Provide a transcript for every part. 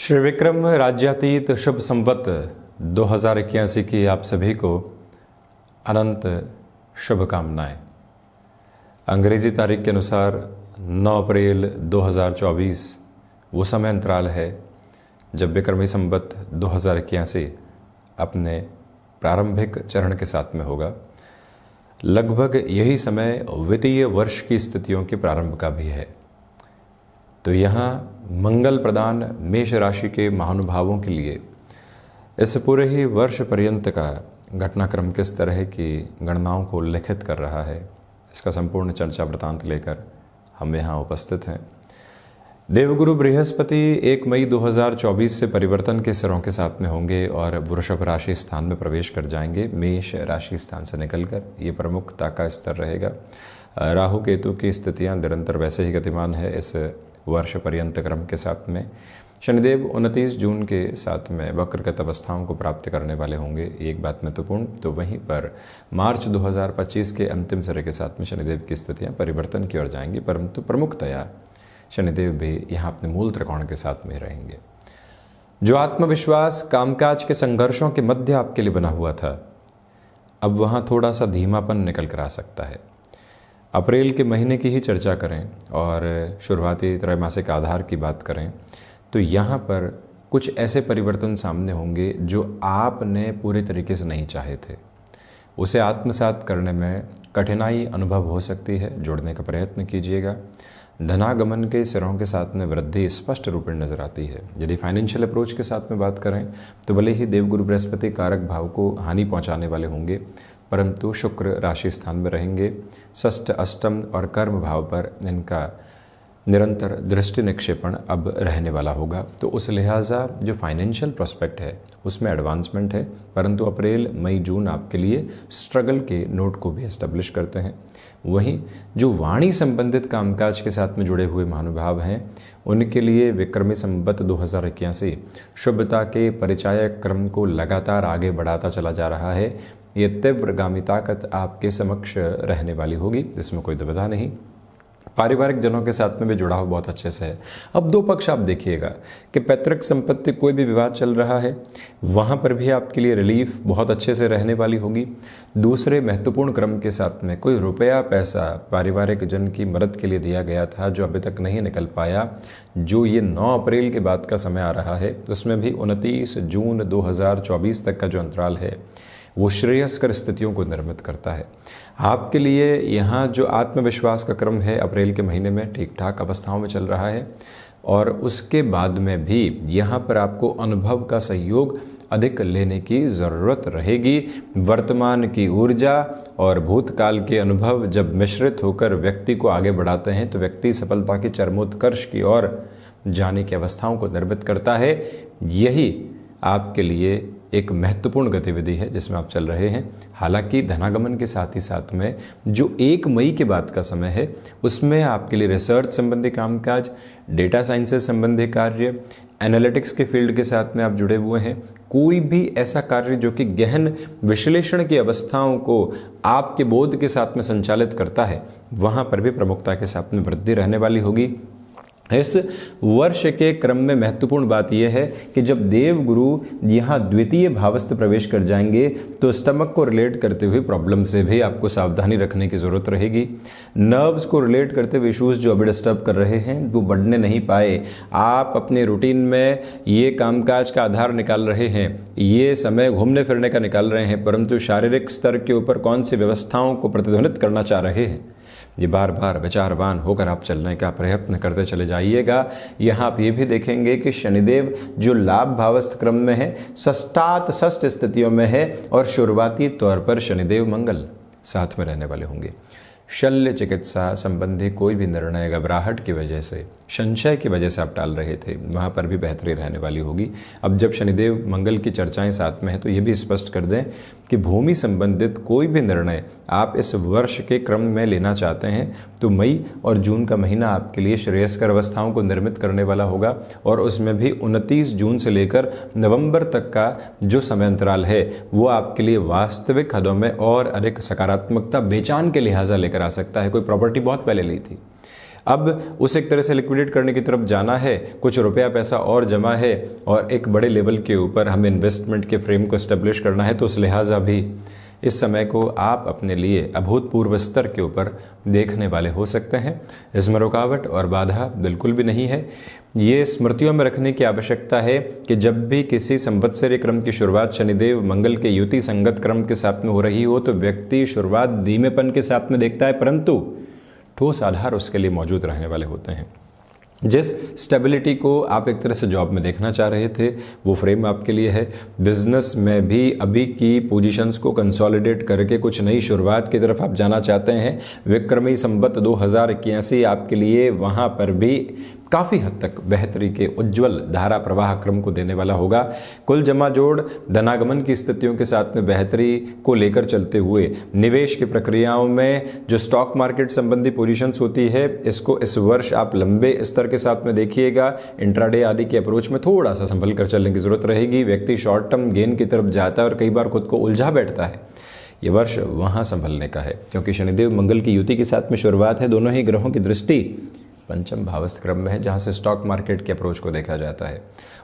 श्री विक्रम राज्यातीत शुभ संवत 2081 की आप सभी को अनंत शुभकामनाएं। अंग्रेजी तारीख के अनुसार 9 अप्रैल 2024 वो समय अंतराल है जब विक्रमी संवत 2081 अपने प्रारंभिक चरण के साथ में होगा। लगभग यही समय वित्तीय वर्ष की स्थितियों के प्रारंभ का भी है। तो यहाँ मंगल प्रदान मेष राशि के महानुभावों के लिए इस पूरे ही वर्ष पर्यंत का घटनाक्रम किस तरह की गणनाओं को लिखित कर रहा है, इसका संपूर्ण चर्चा वृतांत लेकर हम यहाँ उपस्थित हैं। देवगुरु बृहस्पति 1 मई 2024 से परिवर्तन के सिरों के साथ में होंगे और वृषभ राशि स्थान में प्रवेश कर जाएंगे। मेष राशि स्थान से निकलकर ये प्रमुखता का स्तर रहेगा। राहु केतु की स्थितियाँ निरंतर वैसे ही गतिमान है इस वर्ष पर्यंत क्रम के साथ में। शनिदेव 29 जून के साथ में वक्रगत अवस्थाओं को प्राप्त करने वाले होंगे, एक बात महत्वपूर्ण। तो वहीं पर मार्च 2025 के अंतिम सिरे के साथ में शनिदेव की स्थितियां परिवर्तन की ओर जाएंगी, परंतु प्रमुखतया शनिदेव भी यहाँ अपने मूल त्रिकोण के साथ में रहेंगे। जो आत्मविश्वास कामकाज के संघर्षों के मध्य आपके लिए बना हुआ था, अब वहाँ थोड़ा सा धीमापन निकल कर आ सकता है। अप्रैल के महीने की ही चर्चा करें और शुरुआती त्रैमासिक आधार की बात करें तो यहाँ पर कुछ ऐसे परिवर्तन सामने होंगे जो आपने पूरे तरीके से नहीं चाहे थे। उसे आत्मसात करने में कठिनाई अनुभव हो सकती है, जोड़ने का प्रयत्न कीजिएगा। धनागमन के सिरों के साथ में वृद्धि स्पष्ट रूप में नजर आती है। यदि फाइनेंशियल अप्रोच के साथ में बात करें तो भले ही देवगुरु बृहस्पति कारक भाव को हानि पहुंचाने वाले होंगे, परंतु शुक्र राशि स्थान में रहेंगे। षष्ठ, अष्टम और कर्म भाव पर इनका निरंतर दृष्टि निक्षेपण अब रहने वाला होगा। तो उस लिहाजा जो फाइनेंशियल प्रोस्पेक्ट है उसमें एडवांसमेंट है, परंतु अप्रैल, मई, जून आपके लिए स्ट्रगल के नोट को भी एस्टेब्लिश करते हैं। वहीं जो वाणी संबंधित कामकाज के साथ में जुड़े हुए महानुभाव हैं उनके लिए विक्रमी संवत 2081 शुभता के परिचायक क्रम को लगातार आगे बढ़ाता चला जा रहा है। ये तीव्रगामी ताकत आपके समक्ष रहने वाली होगी, इसमें कोई दुविधा नहीं। पारिवारिक जनों के साथ में भी जुड़ाव बहुत अच्छे से है। अब दो पक्ष आप देखिएगा कि पैतृक संपत्ति कोई भी विवाद चल रहा है, वहाँ पर भी आपके लिए रिलीफ बहुत अच्छे से रहने वाली होगी। दूसरे महत्वपूर्ण क्रम के साथ में कोई रुपया पैसा पारिवारिक जन की मदद के लिए दिया गया था जो अभी तक नहीं निकल पाया, जो ये 9 अप्रैल के बाद का समय आ रहा है, उसमें भी 29 जून 2024 तक का जो अंतराल है वो श्रेयस्कर स्थितियों को निर्मित करता है। आपके लिए यहाँ जो आत्मविश्वास का क्रम है अप्रैल के महीने में ठीक ठाक अवस्थाओं में चल रहा है और उसके बाद में भी यहाँ पर आपको अनुभव का सहयोग अधिक लेने की ज़रूरत रहेगी। वर्तमान की ऊर्जा और भूतकाल के अनुभव जब मिश्रित होकर व्यक्ति को आगे बढ़ाते हैं तो व्यक्ति सफलता के चरमोत्कर्ष की ओर जाने की अवस्थाओं को निर्मित करता है। यही आपके लिए एक महत्वपूर्ण गतिविधि है जिसमें आप चल रहे हैं। हालांकि धनागमन के साथ ही साथ में जो 1 मई के बाद का समय है उसमें आपके लिए रिसर्च संबंधी कामकाज, डेटा साइंसेस संबंधी कार्य, एनालिटिक्स के फील्ड के साथ में आप जुड़े हुए हैं। कोई भी ऐसा कार्य जो कि गहन विश्लेषण की अवस्थाओं को आपके बोध के साथ में संचालित करता है, वहाँ पर भी प्रमुखता के साथ में वृद्धि रहने वाली होगी। इस वर्ष के क्रम में महत्वपूर्ण बात यह है कि जब देवगुरु यहाँ द्वितीय भावस्थ प्रवेश कर जाएंगे तो स्टमक को रिलेट करते हुए प्रॉब्लम से भी आपको सावधानी रखने की ज़रूरत रहेगी। नर्व्स को रिलेट करते हुए इश्यूज जो अभी डिस्टर्ब कर रहे हैं वो बढ़ने नहीं पाए। आप अपने रूटीन में ये कामकाज का आधार निकाल रहे हैं, ये समय घूमने फिरने का निकाल रहे हैं, परंतु शारीरिक स्तर के ऊपर कौन सी व्यवस्थाओं को प्रतिध्वनित करना चाह रहे हैं, ये बार बार विचारवान होकर आप चलने का प्रयत्न करते चले जाइएगा। यहाँ आप ये भी देखेंगे कि शनिदेव जो लाभ भावस्थ क्रम में है षष्ठात षष्ठ स्थितियों में है और शुरुआती तौर पर शनिदेव मंगल साथ में रहने वाले होंगे। शल्य चिकित्सा संबंधी कोई भी निर्णय घबराहट की वजह से, संशय की वजह से आप टाल रहे थे, वहाँ पर भी बेहतरी रहने वाली होगी। अब जब शनिदेव मंगल की चर्चाएं साथ में हैं तो ये भी स्पष्ट कर दें कि भूमि संबंधित कोई भी निर्णय आप इस वर्ष के क्रम में लेना चाहते हैं तो मई और जून का महीना आपके लिए श्रेयस्कर अवस्थाओं को निर्मित करने वाला होगा और उसमें भी 29 जून से लेकर नवंबर तक का जो समय अंतराल है वो आपके लिए वास्तविक हदों में और अधिक सकारात्मकता बेचान के लिहाजा लेकर आ सकता है। कोई प्रॉपर्टी बहुत पहले ली थी, अब उसे एक तरह से लिक्विडेट करने की तरफ जाना है, कुछ रुपया पैसा और जमा है और एक बड़े लेवल के ऊपर हमें इन्वेस्टमेंट के फ्रेम को एस्टेब्लिश करना है, तो उस लिहाजा भी इस समय को आप अपने लिए अभूतपूर्व स्तर के ऊपर देखने वाले हो सकते हैं। इसमें रुकावट और बाधा बिल्कुल भी नहीं है। ये स्मृतियों में रखने की आवश्यकता है कि जब भी किसी संवत्सरीय क्रम की शुरुआत शनिदेव मंगल के युति संगत क्रम के साथ में हो रही हो तो व्यक्ति शुरुआत धीमेपन के साथ में देखता है, परंतु ठोस आधार उसके लिए मौजूद रहने वाले होते हैं। जिस स्टेबिलिटी को आप एक तरह से जॉब में देखना चाह रहे थे वो फ्रेम आपके लिए है। बिजनेस में भी अभी की पोजीशंस को कंसोलिडेट करके कुछ नई शुरुआत की तरफ आप जाना चाहते हैं। विक्रमी संवत 2081 आपके लिए वहाँ पर भी काफ़ी हद तक बेहतरी के उज्जवल धारा प्रवाह क्रम को देने वाला होगा। कुल जमा जोड़ धनागमन की स्थितियों के साथ में बेहतरी को लेकर चलते हुए निवेश की प्रक्रियाओं में जो स्टॉक मार्केट संबंधी पोजीशंस होती है इसको इस वर्ष आप लंबे स्तर के साथ में देखिएगा। इंट्राडे आदि की अप्रोच में थोड़ा सा संभल कर चलने की जरूरत रहेगी। व्यक्ति शॉर्ट टर्म गेन की तरफ जाता है और कई बार खुद को उलझा बैठता है। ये वर्ष वहाँ संभलने का है क्योंकि शनिदेव मंगल की युति के साथ में शुरुआत है। दोनों ही ग्रहों की दृष्टि पंचम भावस्थ क्रम में है जहाँ से स्टॉक मार्केट की अप्रोच को देखा जाता है।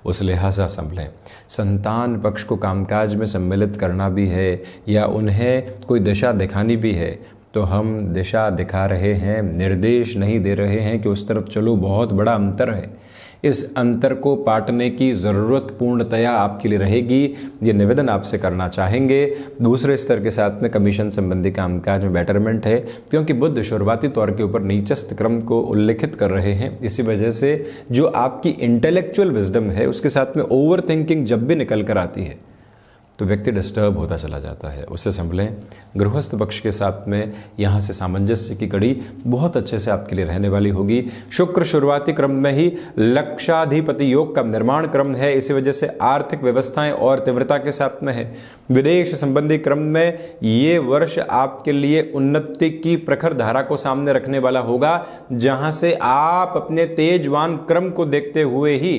उस लिहाजा संभलें। संतान पक्ष को कामकाज में सम्मिलित करना भी है या उन्हें कोई दिशा दिखानी भी है तो हम दिशा दिखा रहे हैं, निर्देश नहीं दे रहे हैं कि उस तरफ चलो। बहुत बड़ा अंतर है। इस अंतर को पाटने की ज़रूरत पूर्णतया आपके लिए रहेगी। ये निवेदन आपसे करना चाहेंगे। दूसरे स्तर के साथ में कमीशन संबंधी कामकाज में बेटरमेंट है क्योंकि बुध शुरुआती तौर के ऊपर नीचस्थ क्रम को उल्लिखित कर रहे हैं। इसी वजह से जो आपकी इंटेलेक्चुअल विजडम है उसके साथ में ओवर थिंकिंग जब भी निकल कर आती है तो व्यक्ति डिस्टर्ब होता चला जाता है। उससे संभलें। गृहस्थ पक्ष के साथ में यहाँ से सामंजस्य की कड़ी बहुत अच्छे से आपके लिए रहने वाली होगी। शुक्र शुरुआती क्रम में ही लक्षाधिपति योग का निर्माण क्रम है। इसी वजह से आर्थिक व्यवस्थाएं और तीव्रता के साथ में है। विदेश संबंधी क्रम में ये वर्ष आपके लिए उन्नति की प्रखर धारा को सामने रखने वाला होगा जहाँ से आप अपने तेजवान क्रम को देखते हुए ही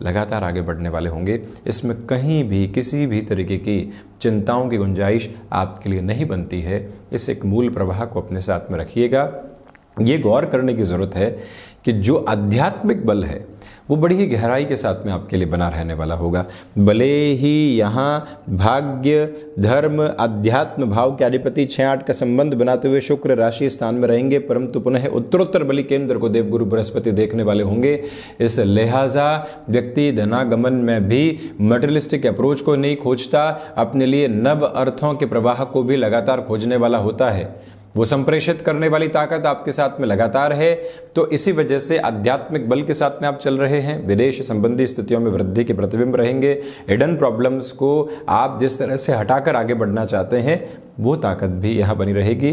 लगातार आगे बढ़ने वाले होंगे। इसमें कहीं भी किसी भी तरीके की चिंताओं की गुंजाइश आपके लिए नहीं बनती है। इस एक मूल प्रवाह को अपने साथ में रखिएगा। ये गौर करने की ज़रूरत है कि जो आध्यात्मिक बल है वो बड़ी ही गहराई के साथ में आपके लिए बना रहने वाला होगा। भले ही यहाँ भाग्य, धर्म, अध्यात्म भाव के अधिपति 6-8 का संबंध बनाते हुए शुक्र राशि स्थान में रहेंगे, परंतु पुनः उत्तरोत्तर बलि केंद्र को देवगुरु बृहस्पति देखने वाले होंगे। इस लिहाजा व्यक्ति धनागमन में भी मटेरियलिस्टिक अप्रोच को नहीं खोजता, अपने लिए नव अर्थों के प्रवाह को भी लगातार खोजने वाला होता है। वो संप्रेषित करने वाली ताकत आपके साथ में लगातार है। तो इसी वजह से आध्यात्मिक बल के साथ में आप चल रहे हैं। विदेश संबंधी स्थितियों में वृद्धि के प्रतिबिंब रहेंगे। हिडन प्रॉब्लम्स को आप जिस तरह से हटाकर आगे बढ़ना चाहते हैं वो ताकत भी यहाँ बनी रहेगी।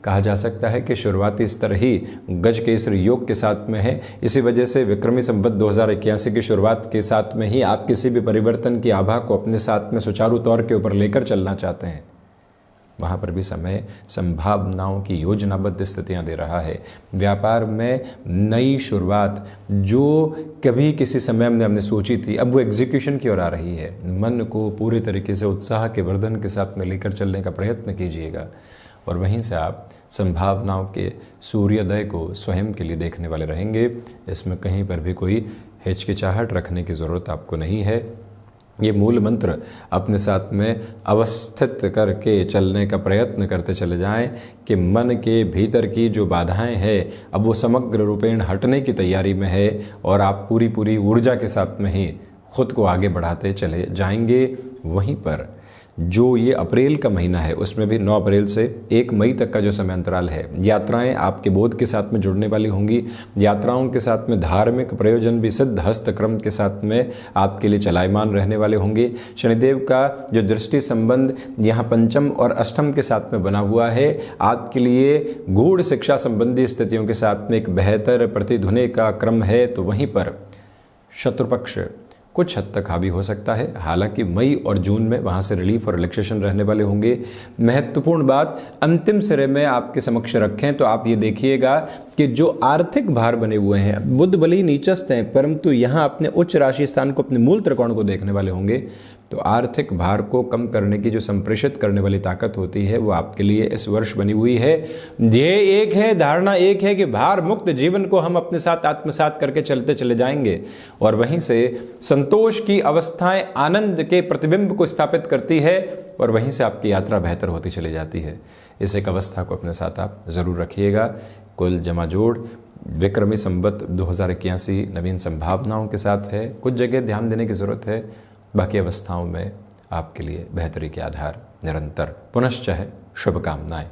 कहा जा सकता है कि शुरुआती स्तर ही गज केसरी योग के साथ में है। इसी वजह से विक्रमी संवत 2081 की शुरुआत के साथ में ही आप किसी भी परिवर्तन की आभा को अपने साथ में सुचारू तौर के ऊपर लेकर चलना चाहते हैं। वहाँ पर भी समय संभावनाओं की योजनाबद्ध स्थितियाँ दे रहा है। व्यापार में नई शुरुआत जो कभी किसी समय में हमने सोची थी अब वो एग्जीक्यूशन की ओर आ रही है। मन को पूरे तरीके से उत्साह के वर्धन के साथ में लेकर चलने का प्रयत्न कीजिएगा और वहीं से आप संभावनाओं के सूर्योदय को स्वयं के लिए देखने वाले रहेंगे। इसमें कहीं पर भी कोई हिचकिचाहट रखने की ज़रूरत आपको नहीं है। ये मूल मंत्र अपने साथ में अवस्थित करके चलने का प्रयत्न करते चले जाएं कि मन के भीतर की जो बाधाएं हैं अब वो समग्र रूपेण हटने की तैयारी में है और आप पूरी ऊर्जा के साथ में ही खुद को आगे बढ़ाते चले जाएंगे। वहीं पर जो ये अप्रैल का महीना है उसमें भी 9 अप्रैल से 1 मई तक का जो समय अंतराल है, यात्राएं आपके बोध के साथ में जुड़ने वाली होंगी। यात्राओं के साथ में धार्मिक प्रयोजन भी सिद्ध हस्त क्रम के साथ में आपके लिए चलायमान रहने वाले होंगे। शनिदेव का जो दृष्टि संबंध यहाँ पंचम और अष्टम के साथ में बना हुआ है, आपके लिए गूढ़ शिक्षा संबंधी स्थितियों के साथ में एक बेहतर प्रतिध्वनि का क्रम है। तो वहीं पर शत्रुपक्ष कुछ हद तक हावी हो सकता है। हालांकि मई और जून में वहाँ से रिलीफ और रिलैक्सेशन रहने वाले होंगे। महत्वपूर्ण बात अंतिम सिरे में आपके समक्ष रखें तो आप ये देखिएगा कि जो आर्थिक भार बने हुए हैं, बुध भले ही नीचस्थ हैं परंतु यहाँ अपने उच्च राशि स्थान को, अपने मूल त्रिकोण को देखने वाले होंगे। तो आर्थिक भार को कम करने की जो संप्रेषित करने वाली ताकत होती है वो आपके लिए इस वर्ष बनी हुई है। ये एक है, धारणा एक है कि भार मुक्त जीवन को हम अपने साथ आत्मसात करके चलते चले जाएंगे और वहीं से संतोष की अवस्थाएं आनंद के प्रतिबिंब को स्थापित करती है और वहीं से आपकी यात्रा बेहतर होती चली जाती है। इस एक अवस्था को अपने साथ आप जरूर रखिएगा। कुल जमा जोड़ विक्रमी संवत 2081 नवीन संभावनाओं के साथ है। कुछ जगह ध्यान देने की जरूरत है, बाकी अवस्थाओं में आपके लिए बेहतरी के आधार निरंतर। पुनश्च है शुभकामनाएं।